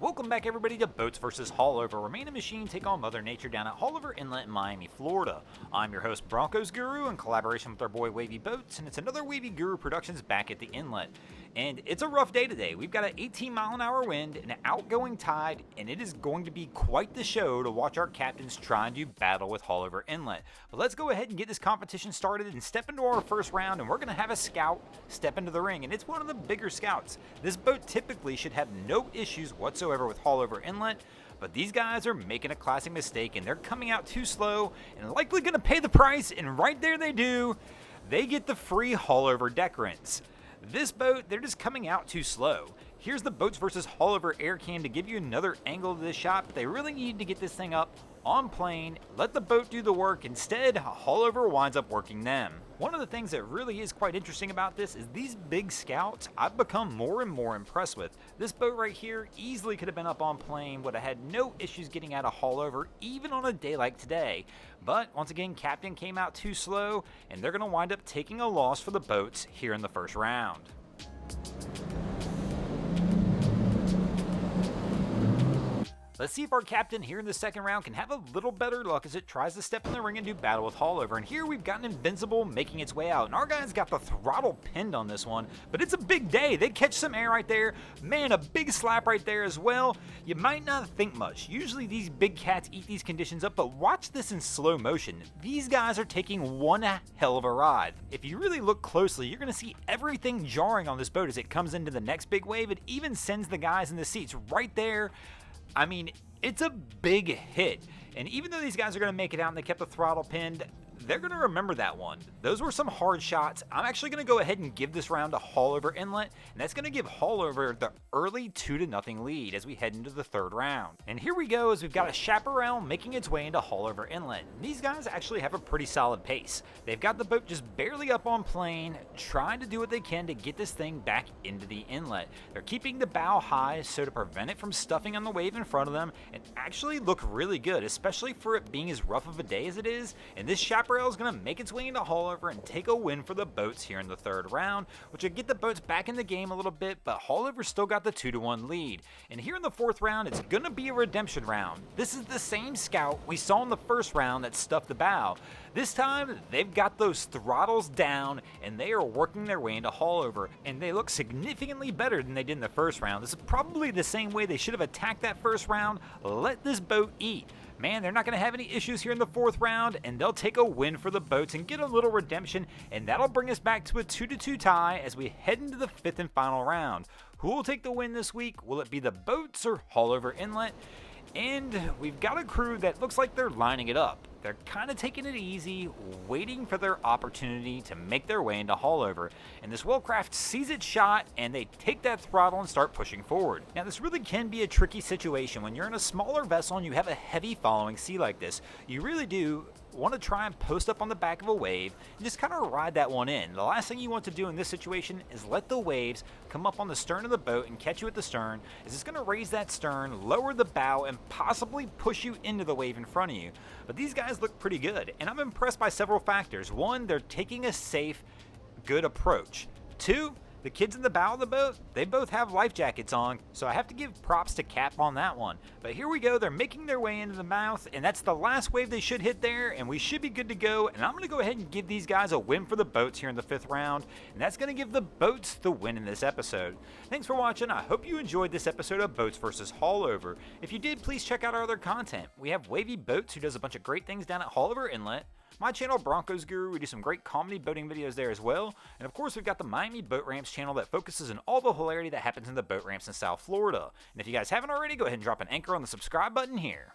Welcome back everybody to Boats vs. Haulover, where man and machine take on Mother Nature down at Haulover Inlet in Miami, Florida. I'm your host Broncos Guru in collaboration with our boy Wavy Boats, and it's another Wavy Guru Productions back at the inlet. And it's a rough day today. We've got an 18-mile-an-hour wind, an outgoing tide, and it is going to be quite the show to watch our captains try and do battle with Haulover Inlet. But let's go ahead and get this competition started and step into our first round, and we're going to have a scout step into the ring, and it's one of the bigger scouts. This boat typically should have no issues whatsoever with Haulover Inlet, but these guys are making a classic mistake, and they're coming out too slow and likely going to pay the price, and right there they do. They get the free Haulover deckerants. This boat, they're just coming out too slow. Here's the Boats vs. Haulover air cam to give you another angle of this shot, but they really need to get this thing up on plane, let the boat do the work. Instead, Haulover winds up working them. One of the things that really is quite interesting about this is these big scouts I've become more and more impressed with. This boat right here easily could have been up on plane, would have had no issues getting out of Haulover, even on a day like today. But once again, Captain came out too slow, and they're going to wind up taking a loss for the boats here in the first round. Let's see if our captain here in the second round can have a little better luck as it tries to step in the ring and do battle with Haulover. And here we've got an Invincible making its way out. And our guys got the throttle pinned on this one. But it's a big day. They catch some air right there. Man, a big slap right there as well. You might not think much. Usually these big cats eat these conditions up. But watch this in slow motion. These guys are taking one hell of a ride. If you really look closely, you're going to see everything jarring on this boat as it comes into the next big wave. It even sends the guys in the seats right there. I mean, it's a big hit, and even though these guys are going to make it out and they kept the throttle pinned, they're going to remember that one. Those were some hard shots. I'm actually going to go ahead and give this round to Haulover Inlet, and that's going to give Haulover the early 2-0 lead as we head into the third round. And here we go as we've got a chaparral making its way into Haulover Inlet. These guys actually have a pretty solid pace. They've got the boat just barely up on plane, trying to do what they can to get this thing back into the inlet. They're keeping the bow high so to prevent it from stuffing on the wave in front of them, and actually look really good, especially for it being as rough of a day as it is. And this chaparral is going to make its way into Haulover and take a win for the boats here in the third round, which will get the boats back in the game a little bit, but Haulover still got the 2-1 lead. And here in the fourth round, it's going to be a redemption round. This is the same scout we saw in the first round that stuffed the bow. This time, they've got those throttles down, and they are working their way into Haulover, and they look significantly better than they did in the first round. This is probably the same way they should have attacked that first round. Let this boat eat. Man, they're not going to have any issues here in the fourth round, and they'll take a win for the boats and get a little redemption, and that'll bring us back to a 2-2 tie as we head into the fifth and final round. Who will take the win this week? Will it be the boats or Haulover Inlet? And we've got a crew that looks like they're lining it up. They're kind of taking it easy, waiting for their opportunity to make their way into Haulover. And this Wellcraft sees its shot, and they take that throttle and start pushing forward. Now, this really can be a tricky situation when you're in a smaller vessel and you have a heavy following sea like this. You really do want to try and post up on the back of a wave and just kind of ride that one in. The last thing you want to do in this situation is let the waves come up on the stern of the boat and catch you at the stern, as it's going to raise that stern, lower the bow, and possibly push you into the wave in front of you. But these guys look pretty good, and I'm impressed by several factors. One, they're taking a safe, good approach. Two, the kids in the bow of the boat, they both have life jackets on, so I have to give props to Cap on that one. But here we go, they're making their way into the mouth, and that's the last wave they should hit there, and we should be good to go. And I'm going to go ahead and give these guys a win for the boats here in the fifth round, and that's going to give the boats the win in this episode. Thanks for watching. I hope you enjoyed this episode of Boats vs. Haulover. If you did, please check out our other content. We have Wavy Boats, who does a bunch of great things down at Haulover Inlet. My channel, Broncos Guru, we do some great comedy boating videos there as well. And of course, we've got the Miami Boat Ramps channel that focuses on all the hilarity that happens in the boat ramps in South Florida. And if you guys haven't already, go ahead and drop an anchor on the subscribe button here.